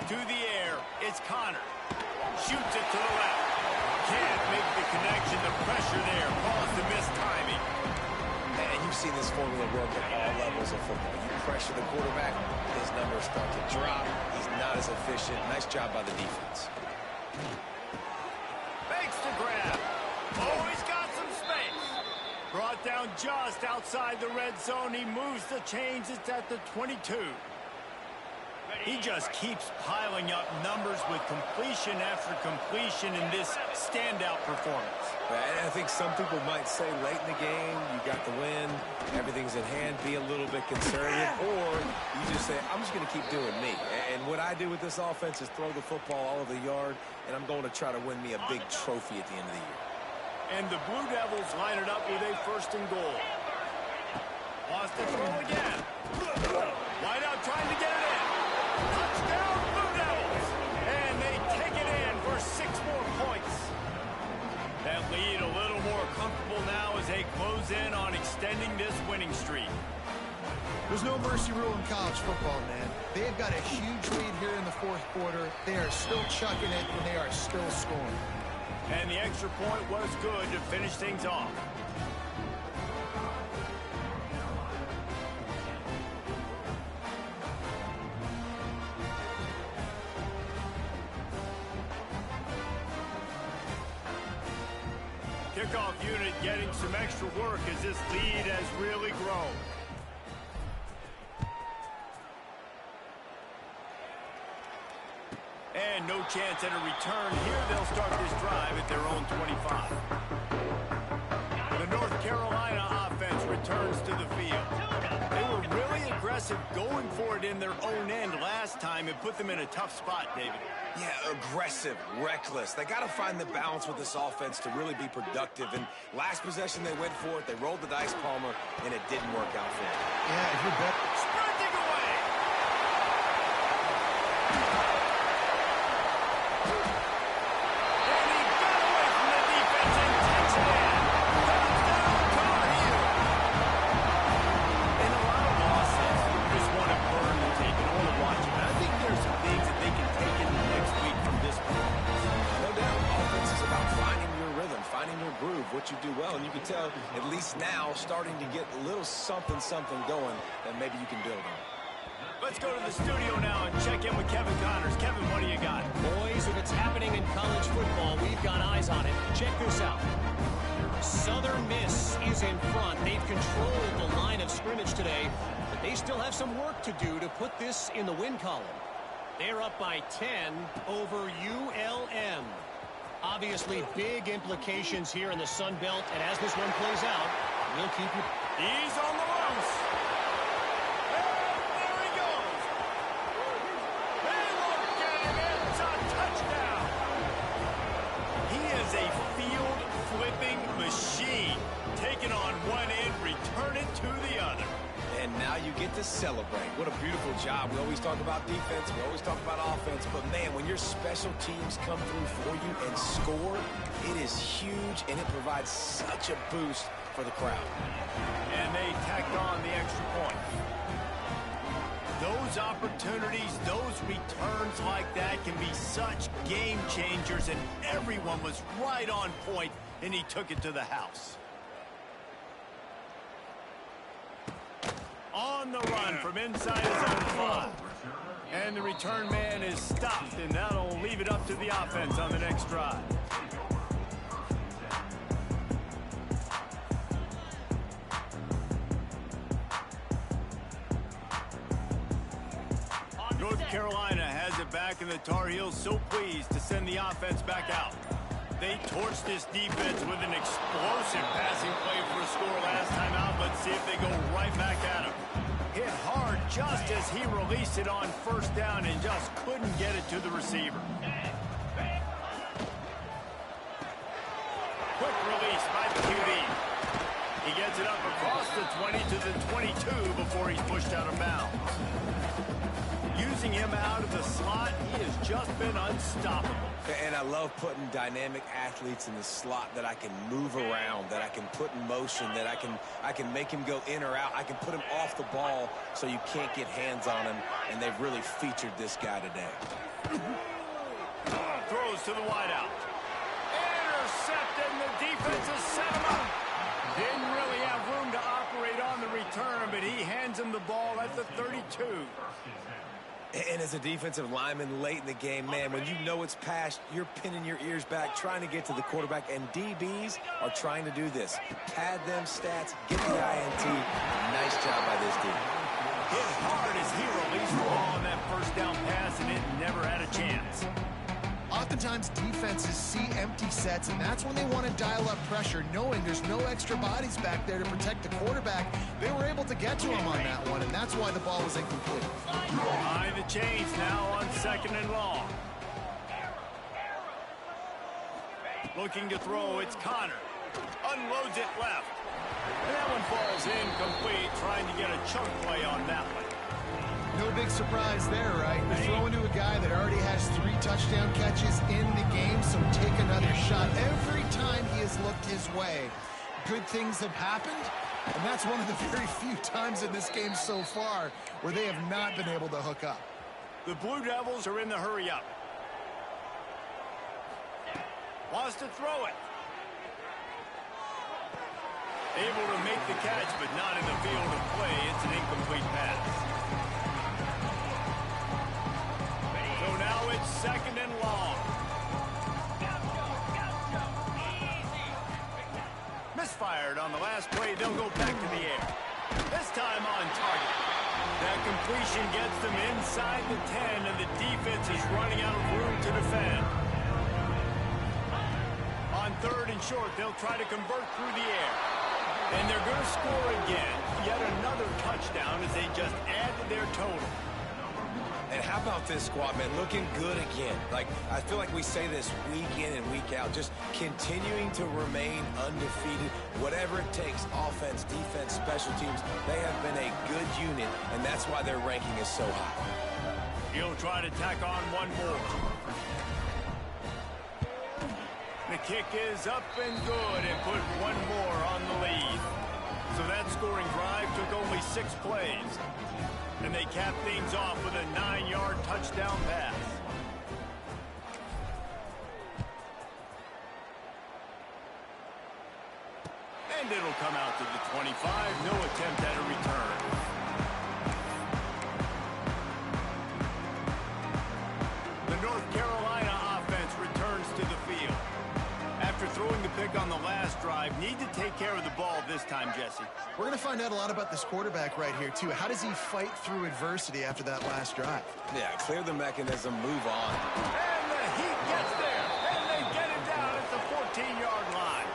To the air, it's Connor. Shoots it to the left. Can't make the connection. The pressure there caused the missed timing. And you've seen this formula work at all levels of football. You pressure the quarterback, his numbers start to drop. He's not as efficient. Nice job by the defense. Fakes to grab. Oh, he's got some space. Brought down just outside the red zone. He moves the chains. It's at the 22. He just keeps piling up numbers with completion after completion in this standout performance. And I think some people might say late in the game, you got the win, everything's at hand, be a little bit conservative, or you just say, I'm just going to keep doing me. And what I do with this offense is throw the football all over the yard, and I'm going to try to win me a big trophy at the end of the year. And the Blue Devils line it up with a 1st and goal. Wants to throw again. Wide out trying to get it in. Touchdown, Blue Devils! And they take it in for 6 more points. That lead a little more comfortable now as they close in on extending this winning streak. There's no mercy rule in college football, man. They've got a huge lead here in the 4th quarter. They are still chucking it, and they are still scoring. And the extra point was good to finish things off. Kickoff unit getting some extra work as this lead has really grown. And no chance at a return here. They'll start this drive at their own 25. The North Carolina offense returns to the field. They were really aggressive going for it in their own end last time. It put them in a tough spot, David. Yeah, aggressive, reckless. They got to find the balance with this offense to really be productive. And last possession they went for it. They rolled the dice, Palmer, and it didn't work out for them. Yeah, if you're better. Sprinting away. And he got away from the defense and takes it in. Touchdown, Tar Heel. In a lot of losses, you just want to burn the tape. You don't want to watch it. And I think there's some things that they can take into next week from this performance. No doubt, offense is about finding your rhythm, finding your groove, what you do well. And you can tell, at least now, starting to get a little something going that maybe you can build on. Let's go to the studio now and check in with Kevin Connors. Kevin, what do you got? Boys, if it's happening in college football, we've got eyes on it. Check this out. Southern Miss is in front. They've controlled the line of scrimmage today, but they still have some work to do to put this in the win column. They're up by 10 over ULM. Obviously, big implications here in the Sun Belt, and as this one plays out, we'll keep you. He's on the loose. And there he goes. And look at him. It's a touchdown. He is a field-flipping machine. Taking on one end, return it to the other. And now you get to celebrate. What a beautiful job. We always talk about defense. We always talk about offense. But, man, when your special teams come through for you and score, it is huge, and it provides such a boost for the crowd. And they tacked on the extra point. Those opportunities, those returns like that can be such game changers, and everyone was right on point, and he took it to the house. On the run from inside his own 5. And the return man is stopped, and that'll leave it up to the offense on the next drive. North Carolina has it back, and the Tar Heels so pleased to send the offense back out. They torched this defense with an explosive passing play for a score last time out. Let's see if they go right back at him. Hit hard just as he released it on first down and just couldn't get it to the receiver. Quick release by the QB. He gets it up across the 20 to the 22 before he's pushed out of bounds. Using him out of the slot, he has just been unstoppable. And I love putting dynamic athletes in the slot that I can move around, that I can put in motion, that I can make him go in or out. I can put him off the ball so you can't get hands on him, and they've really featured this guy today. Throws to the wideout. Intercepted, and the defense has set him up. Didn't really have room to operate on the return, but he hands him the ball at the 32. And as a defensive lineman late in the game, man, when you know it's past, you're pinning your ears back, trying to get to the quarterback, and DBs are trying to do this. Pad them stats, get the INT. Nice job by this dude. Hit hard as he released the ball on that first down pass, and it never had a chance. Oftentimes, defenses see empty sets, and that's when they want to dial up pressure, knowing there's no extra bodies back there to protect the quarterback. They were able to get to him on that one, and that's why the ball was incomplete. Behind the chains now on 2nd and long. Looking to throw, it's Connor. Unloads it left. And that one falls incomplete, trying to get a chunk play on that one. No big surprise there, right? You're throwing to a guy that already has 3 touchdown catches in the game, so take another shot. Every time he has looked his way, good things have happened, and that's one of the very few times in this game so far where they have not been able to hook up. The Blue Devils are in the hurry-up. Wants to throw it. Able to make the catch, but not in the field of play. It's an incomplete pass. So now it's 2nd and long. Misfired on the last play. They'll go back to the air. This time on target. That completion gets them inside the 10, and the defense is running out of room to defend. On 3rd and short, they'll try to convert through the air. And they're going to score again. Yet another touchdown as they just add to their total. And how about this squad, man? Looking good again. Like, I feel like we say this week in and week out. Just continuing to remain undefeated. Whatever it takes, offense, defense, special teams, they have been a good unit, and that's why their ranking is so high. He'll try to tack on one more. The kick is up and good, and put one more on the lead. So that scoring drive took only 6 plays. And they cap things off with a 9-yard touchdown pass. And it'll come out to the 25. No attempt at a return. The North Carolina offense returns to the field. After throwing the pick on the last drive, need to take care of the ball this time, Jesse. We're going to find out a lot about this quarterback right here, too. How does he fight through adversity after that last drive? Yeah, clear the mechanism, move on. And the Heat gets there, and they get it down at the 14-yard line.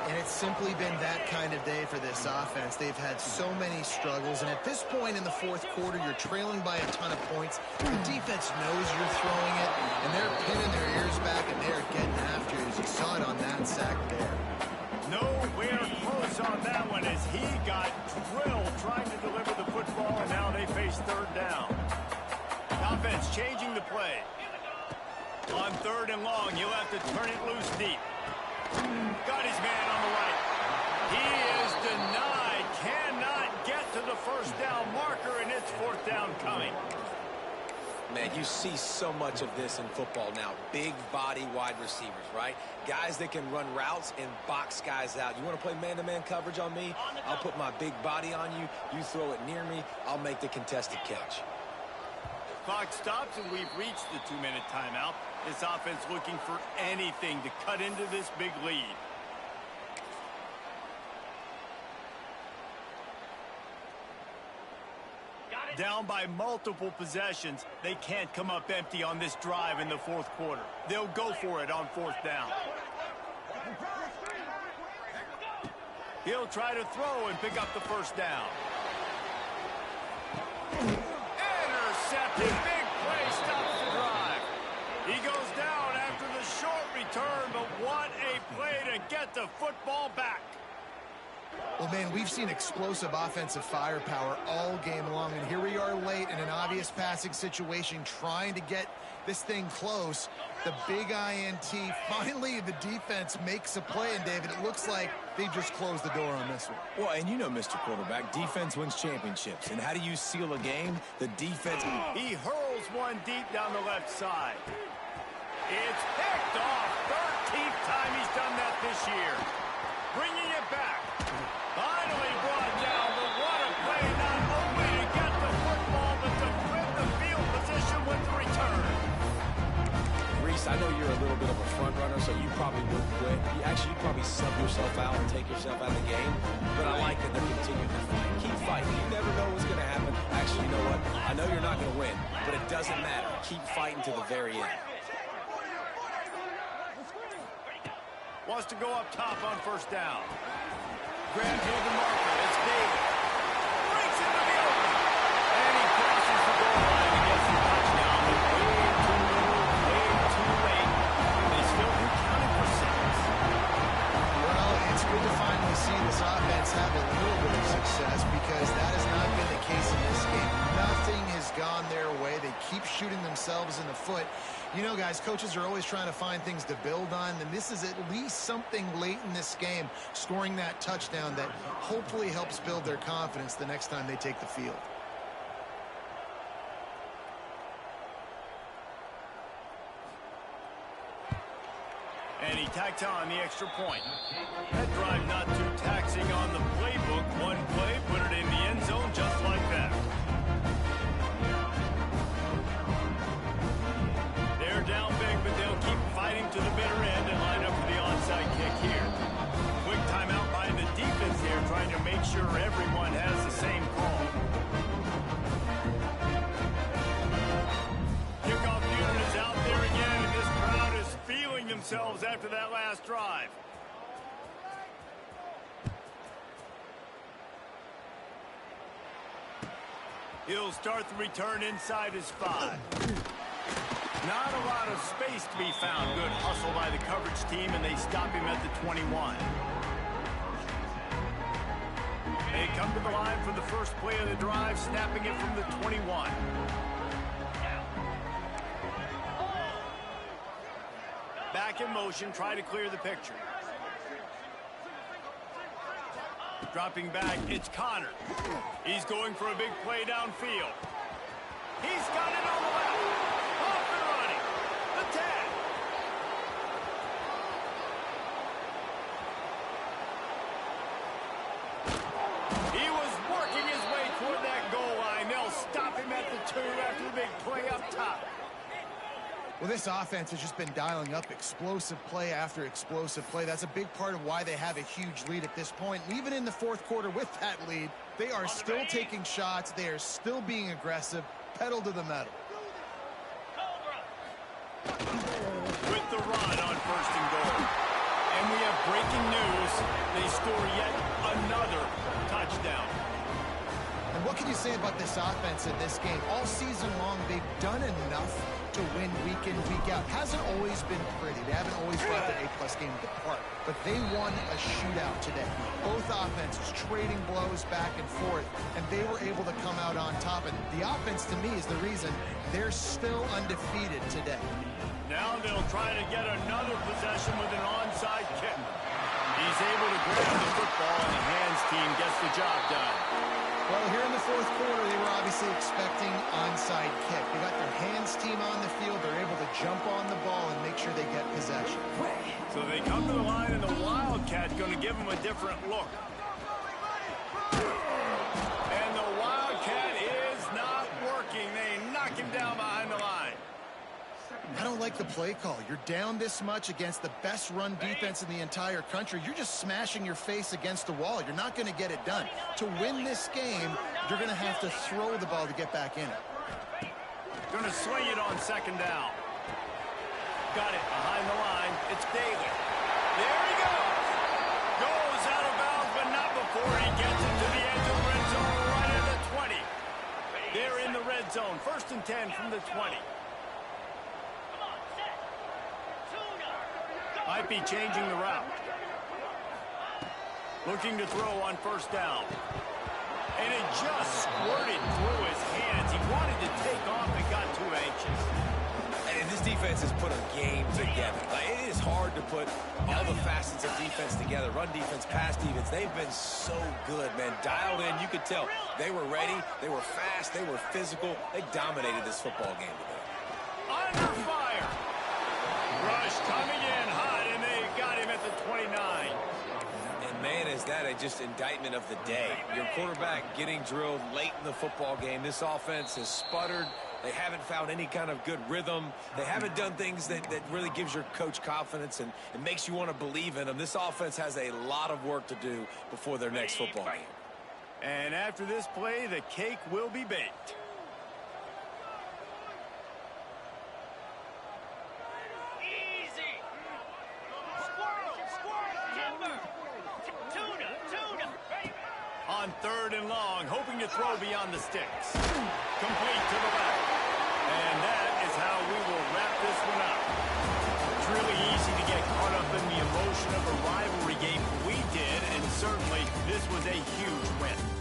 And it's simply been that kind of day for this offense. They've had so many struggles, and at this point in the fourth quarter, you're trailing by a ton of points. The defense knows you're throwing it, and they're pinning their ears back, and they're getting after it, as you saw it on that sack there. Nowhere close on that one as he got drilled trying to deliver the football, and now they face third down. Offense changing the play. On third and long, he'll have to turn it loose deep. Got his man on the right. He is denied. Cannot get to the first down marker, and it's fourth down coming. Man, you see so much of this in football now. Big body wide receivers, right? Guys that can run routes and box guys out. You want to play man-to-man coverage on me? I'll put my big body on you. You throw it near me, I'll make the contested catch. Clock stops, and we've reached the 2-minute timeout. This offense looking for anything to cut into this big lead. Down by multiple possessions, they can't come up empty on this drive in the fourth quarter. They'll go for it on fourth down. He'll try to throw and pick up the first down. Intercepted. Big play stops the drive. He goes down after the short return, but what a play to get the football back. Well, man, we've seen explosive offensive firepower all game long, and here we are late in an obvious passing situation trying to get this thing close. The big INT, finally the defense makes a play, and David, it looks like they just closed the door on this one. Well, and you know, Mr. Quarterback, defense wins championships. And how do you seal a game? The defense. He hurls one deep down the left side. It's picked off. 13th time he's done that this year. Bringing it back. Finally brought down, but what a play, not only to get the football, but to flip the field position with the return. Reese, I know you're a little bit of a front runner, so you probably would quit. You probably sub yourself out and take yourself out of the game. But I like that they're continuing to fight. Keep fighting. You never know what's going to happen. Actually, you know what? I know you're not going to win, but it doesn't matter. Keep fighting to the very end. Wants to go up top on first down. Grabs near the marker. It's David. Breaks into the open. And he crosses the goal line and gets the touchdown. But way too late. They still counted for seconds. Well, it's good to finally see this offense have a little bit of success, because that has not been the case in this game. Nothing has gone their way. They keep shooting themselves in the foot. You know, guys, coaches are always trying to find things to build on, and this is at least something late in this game, scoring that touchdown that hopefully helps build their confidence the next time they take the field. And he tacked on the extra point. That drive not too taxing on the playbook. One play, put it in the end zone just like that. They're down big, but they'll keep fighting to the bitter end and line up for the onside kick here. Quick timeout by the defense here, trying to make sure everyone has the same call. Kickoff unit is out there again, and this crowd is feeling themselves after that last drive. He'll start the return inside his 5. Not a lot of space to be found. Good hustle by the coverage team, and they stop him at the 21. They come to the line for the first play of the drive, snapping it from the 21. Back in motion, try to clear the picture. Dropping back, it's Connor. He's going for a big play downfield. He's got it on the left. Off and running. The tag. He was working his way toward that goal line. They'll stop him at the 2 after the big play up top. Well, this offense has just been dialing up explosive play after explosive play. That's a big part of why they have a huge lead at this point. And even in the fourth quarter with that lead, they are still taking shots. They are still being aggressive, pedal to the metal. With the run on 1st and goal. And we have breaking news. They score yet another touchdown. And what can you say about this offense in this game? All season long, they've done enough to win week in, week out. Hasn't always been pretty. They haven't always brought their A-plus game to the park. But they won a shootout today. Both offenses trading blows back and forth, and they were able to come out on top. And the offense, to me, is the reason they're still undefeated today. Now they'll try to get another possession with an onside kick. He's able to grab the football, and the hands team gets the job done. Well, here in the fourth quarter, they were obviously expecting onside kick. They got their hands team on the field. They're able to jump on the ball and make sure they get possession. So they come to the line, and the Wildcat going to give them a different look. And the Wildcat is not working. They knock him down behind the line. I don't like the play call. You're down this much against the best run defense in the entire country. You're just smashing your face against the wall. You're not going to get it done. To win this game, you're going to have to throw the ball to get back in it. Going to swing it on 2nd down. Got it behind the line. It's Daly. There he goes. Goes out of bounds, but not before he gets it to the edge of the red zone right at the 20. They're in the red zone. 1st and 10 from the 20. Might be changing the route. Looking to throw on 1st down. And it just squirted through his hands. He wanted to take off and got too anxious. And this defense has put a game together. Like, it is hard to put all the facets of defense together. Run defense, pass defense. They've been so good, man. Dialed in. You could tell they were ready. They were fast. They were physical. They dominated this football game today. Under fire. Rush coming in hot, and they got him at the 29. And, man, is that just indictment of the day. Your quarterback getting drilled late in the football game. This offense has sputtered. They haven't found any kind of good rhythm. They haven't done things that really gives your coach confidence and it makes you want to believe in them. This offense has a lot of work to do before their next football game. And after this play, the cake will be baked. On 3rd and long, hoping to throw beyond the sticks. Complete to the left. And that is how we will wrap this one up. It's really easy to get caught up in the emotion of a rivalry game. We did, and certainly this was a huge win.